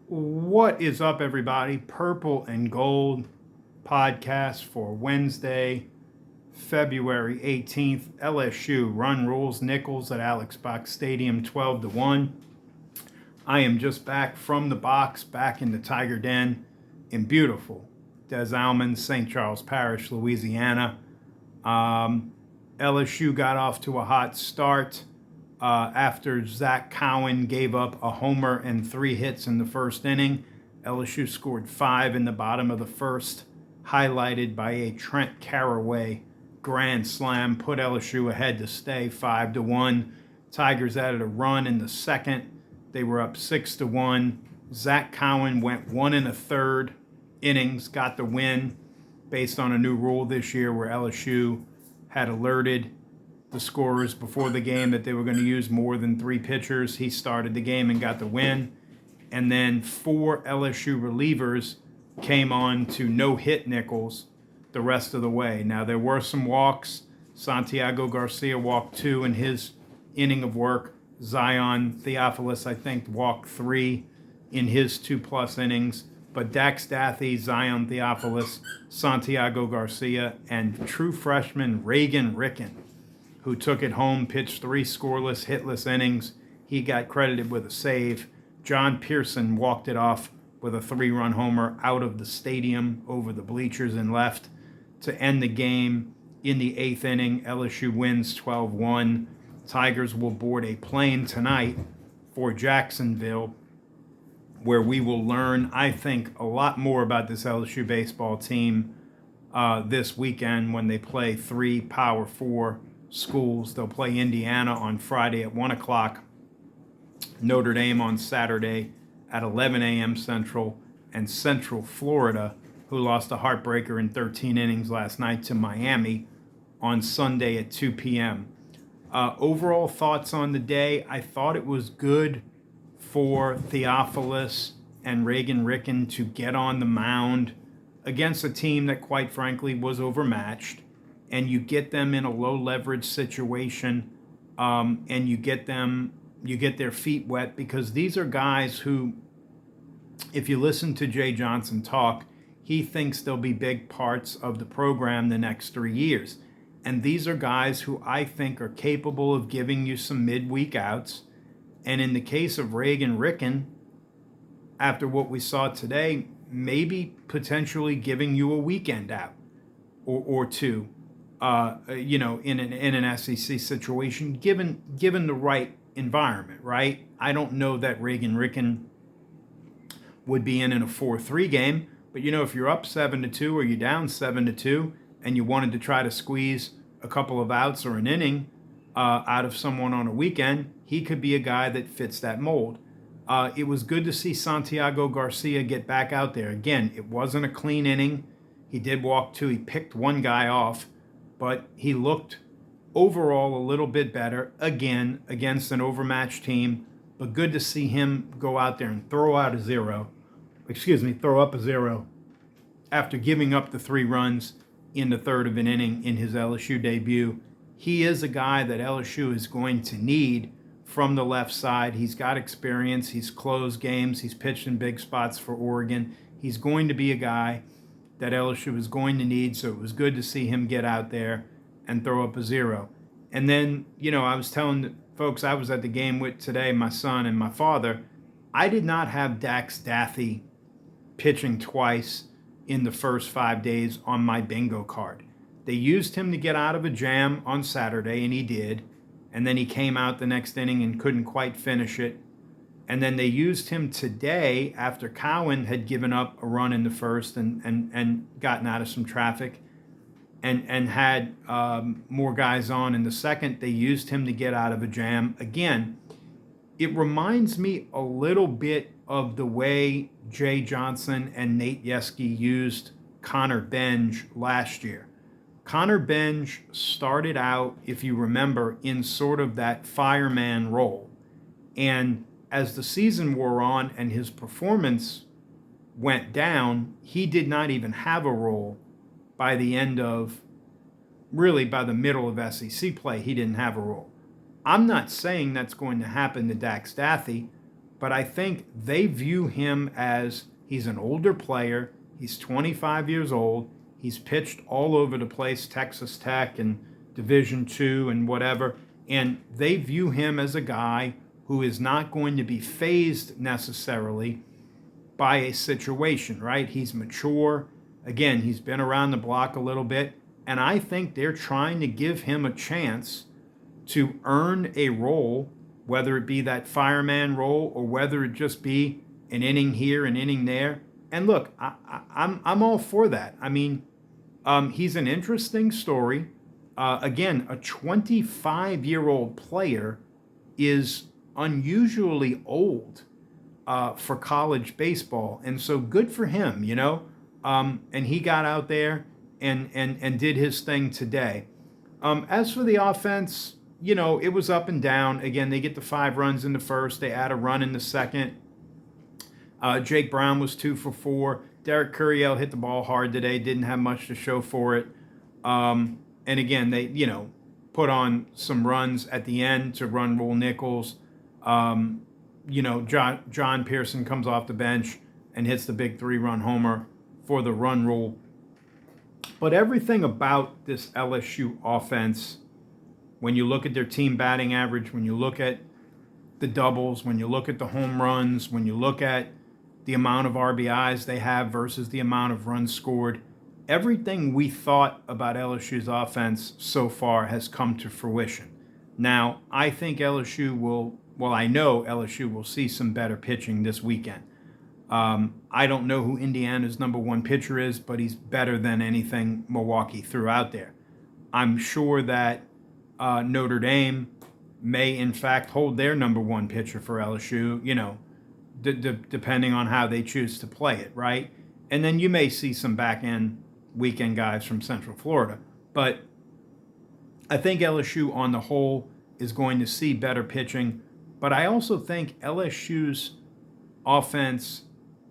What is up, everybody? Purple and Gold podcast for Wednesday, February 18th. LSU run rules Nicholls at Alex Box Stadium 12-1. I am just back from the box, back in the Tiger Den in beautiful Des Allemands, St. Charles Parish, Louisiana. LSU got off to a hot start after Zach Cowan gave up a homer and 3 hits in the first inning. LSU scored 5 in the bottom of the first, highlighted by a Trent Caraway grand slam, put LSU ahead to stay 5-1. Tigers added a run in the second. They were up 6-1. Zach Cowan went 1 1/3 innings, got the win based on a new rule this year where LSU had alerted the scorers before the game that they were going to use more than 3 pitchers. He started the game and got the win. And then 4 LSU relievers came on to no-hit Nicholls the rest of the way. Now, there were some walks. Santiago Garcia walked 2 in his inning of work. Zion Theophilus, I think, walked 3 in his 2+ innings. But Dax Dathey, Zion Theophilus, Santiago Garcia, and true freshman Reagan Ricken, who took it home, pitched 3 scoreless, hitless innings. He got credited with a save. John Pearson walked it off with a 3-run homer out of the stadium over the bleachers and left to end the game. In the 8th inning, LSU wins 12-1. Tigers will board a plane tonight for Jacksonville, where we will learn, I think, a lot more about this LSU baseball team this weekend when they play 3 Power 4 schools. They'll play Indiana on Friday at 1 o'clock, Notre Dame on Saturday at 11 a.m. Central, and Central Florida, who lost a heartbreaker in 13 innings last night to Miami, on Sunday at 2 p.m. Overall thoughts on the day: I thought it was good for Theophilus and Reagan Ricken to get on the mound against a team that, quite frankly, was overmatched. And you get them in a low leverage situation, and you get their feet wet, because these are guys who, if you listen to Jay Johnson talk, he thinks they'll be big parts of the program the next 3 years. And these are guys who I think are capable of giving you some midweek outs. And in the case of Reagan Ricken, after what we saw today, maybe potentially giving you a weekend out or two. In an SEC situation, given the right environment, right? I don't know that Reagan Ricken would be in a 4-3 game, but if you're up 7-2 or you're down 7-2, and you wanted to try to squeeze a couple of outs or an inning out of someone on a weekend, he could be a guy that fits that mold. It was good to see Santiago Garcia get back out there. Again, it wasn't a clean inning. He did walk 2. He picked 1 guy off, but he looked overall a little bit better, again, against an overmatched team. But good to see him go out there and throw up a zero after giving up the 3 runs in the third of an inning in his LSU debut. He is a guy that LSU is going to need from the left side. He's got experience. He's closed games. He's pitched in big spots for Oregon. He's going to be a guy that LSU is going to need, so it was good to see him get out there and throw up a 0. And then, I was telling the folks I was at the game with today, my son and my father, I did not have Dax Dathey pitching twice in the first 5 days on my bingo card. They used him to get out of a jam on Saturday, and he did. And then he came out the next inning and couldn't quite finish it. And then they used him today after Cowan had given up a run in the first and gotten out of some traffic and had more guys on in the second. They used him to get out of a jam. Again, it reminds me a little bit of the way Jay Johnson and Nate Yeske used Connor Benj last year. Connor Benj started out, if you remember, in sort of that fireman role. And as the season wore on and his performance went down, he did not even have a role by the middle of SEC play. He didn't have a role. I'm not saying that's going to happen to Dax Dathey, but I think they view him as he's an older player. He's 25 years old. He's pitched all over the place, Texas Tech and Division II and whatever. And they view him as a guy who is not going to be phased necessarily by a situation, right? He's mature. Again, he's been around the block a little bit. And I think they're trying to give him a chance to earn a role, whether it be that fireman role or whether it just be an inning here, an inning there. And look, I'm all for that. I mean, he's an interesting story. Again, a 25-year-old player is unusually old for college baseball, and so good for him, you know. And he got out there and did his thing today. As for the offense, you know, it was up and down. Again, they get the 5 runs in the first. They add a run in the second. Jake Brown was 2 for 4. Derek Curiel hit the ball hard today. Didn't have much to show for it. And again, they, you know, put on some runs at the end to run rule Nicholls. You know, John Pearson comes off the bench and hits the big 3-run homer for the run rule. But everything about this LSU offense, when you look at their team batting average, when you look at the doubles, when you look at the home runs, when you look at the amount of RBIs they have versus the amount of runs scored, everything we thought about LSU's offense so far has come to fruition. Now, I think LSU will, well, I know LSU will see some better pitching this weekend. I don't know who Indiana's number 1 pitcher is, but he's better than anything Milwaukee threw out there. I'm sure that Notre Dame may, in fact, hold their number 1 pitcher for LSU, you know, depending on how they choose to play it, right? And then you may see some back-end weekend guys from Central Florida. But I think LSU on the whole is going to see better pitching. But I also think LSU's offense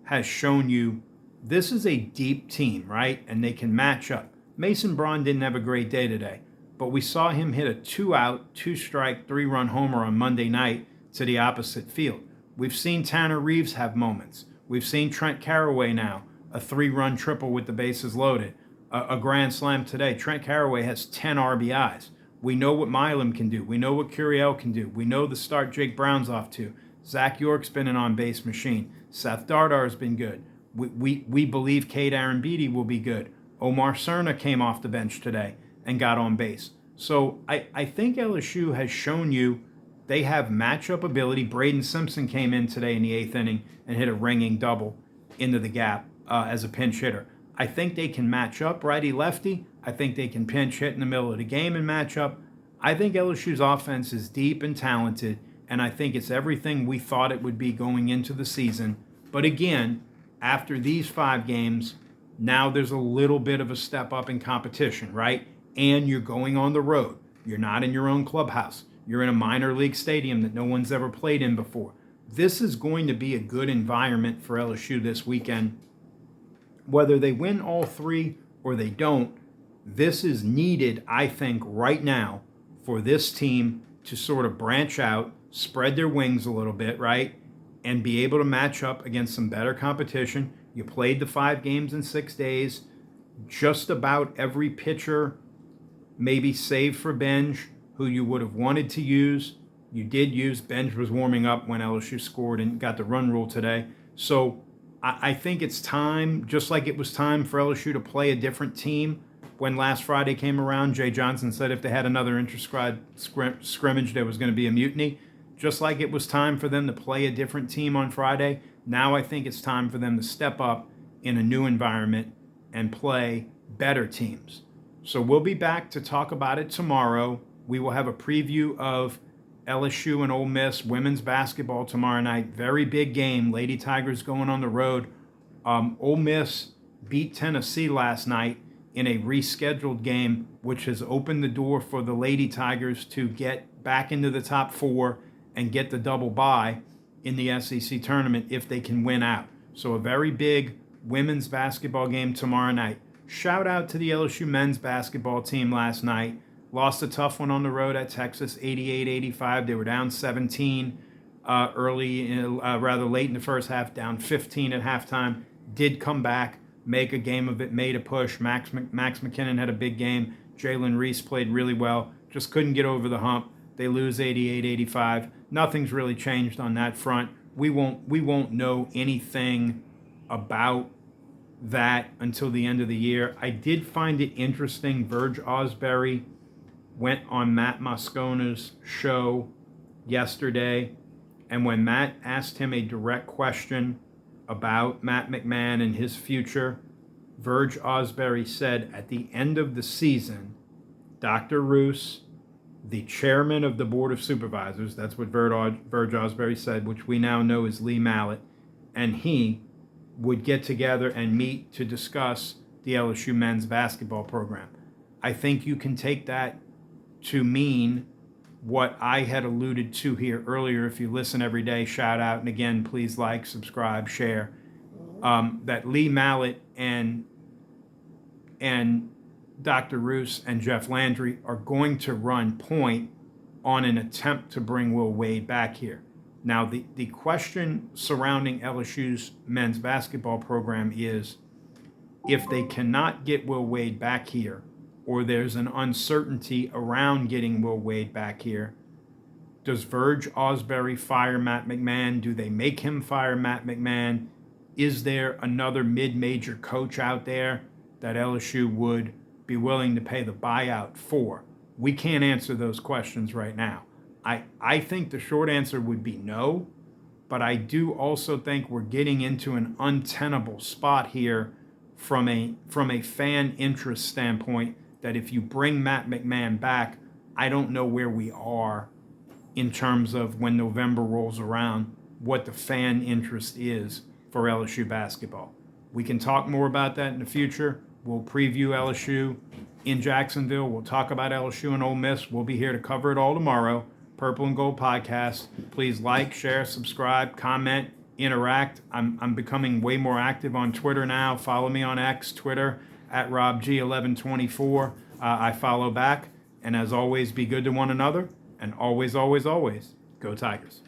has shown you this is a deep team, right? And they can match up. Mason Braun didn't have a great day today, but we saw him hit a 2-out, 2-strike, 3-run homer on Monday night to the opposite field. We've seen Tanner Reeves have moments. We've seen Trent Carraway now, a 3-run triple with the bases loaded, a grand slam today. Trent Carraway has 10 RBIs. We know what Milam can do. We know what Curiel can do. We know the start Jake Brown's off to. Zach York's been an on-base machine. Seth Dardar's been good. We believe Cade Arambidi will be good. Omar Cerna came off the bench today and got on base. So I think LSU has shown you they have matchup ability. Braden Simpson came in today in the 8th inning and hit a ringing double into the gap as a pinch hitter. I think they can match up righty-lefty. I think they can pinch hit in the middle of the game and match up. I think LSU's offense is deep and talented, and I think it's everything we thought it would be going into the season. But again, after these 5 games, now there's a little bit of a step up in competition, right? And you're going on the road. You're not in your own clubhouse. You're in a minor league stadium that no one's ever played in before. This is going to be a good environment for LSU this weekend. Whether they win all 3 or they don't, this is needed, I think, right now for this team to sort of branch out, spread their wings a little bit, right? And be able to match up against some better competition. You played the 5 games in 6 days. Just about every pitcher, maybe save for Benj, who you would have wanted to use, you did use. Benj was warming up when LSU scored and got the run rule today. So I think it's time, just like it was time for LSU to play a different team when last Friday came around. Jay Johnson said if they had another inter-squad scrimmage, there was going to be a mutiny. Just like it was time for them to play a different team on Friday, now I think it's time for them to step up in a new environment and play better teams. So we'll be back to talk about it tomorrow. We will have a preview of LSU and Ole Miss women's basketball tomorrow night. Very big game. Lady Tigers going on the road. Ole Miss beat Tennessee last night in a rescheduled game, which has opened the door for the Lady Tigers to get back into the top 4 and get the double bye in the SEC tournament if they can win out. So a very big women's basketball game tomorrow night. Shout out to the LSU men's basketball team last night. Lost a tough one on the road at Texas, 88-85. They were down 17. rather late in the first half, down 15 at halftime. Did come back, make a game of it, made a push. Max McKinnon had a big game. Jalen Reese played really well. Just couldn't get over the hump. They lose 88-85. Nothing's really changed on that front. We won't know anything about that until the end of the year. I did find it interesting. Verge Osbury went on Matt Moscona's show yesterday, and when Matt asked him a direct question about Matt McMahon and his future, Verge Osbury said at the end of the season, Dr. Roos, the chairman of the Board of Supervisors, that's what Verge Osbury said, which we now know is Lee Mallett, and he would get together and meet to discuss the LSU men's basketball program. I think you can take that to mean what I had alluded to here earlier. If you listen every day, shout out. And again, please like, subscribe, share. That Lee Mallett and Dr. Roos and Jeff Landry are going to run point on an attempt to bring Will Wade back here. Now, the question surrounding LSU's men's basketball program is, if they cannot get Will Wade back here, or there's an uncertainty around getting Will Wade back here, does Verge Osbury fire Matt McMahon? Do they make him fire Matt McMahon? Is there another mid-major coach out there that LSU would be willing to pay the buyout for? We can't answer those questions right now. I think the short answer would be no, but I do also think we're getting into an untenable spot here from a fan interest standpoint, that if you bring Matt McMahon back, I don't know where we are in terms of, when November rolls around, what the fan interest is for LSU basketball. We can talk more about that in the future. We'll preview LSU in Jacksonville. We'll talk about LSU and Ole Miss. We'll be here to cover it all tomorrow. Purple and Gold Podcast. Please like, share, subscribe, comment, interact. I'm becoming way more active on Twitter now. Follow me on X, Twitter, at RobG1124. I follow back. And as always, be good to one another. And always, always, always, go Tigers.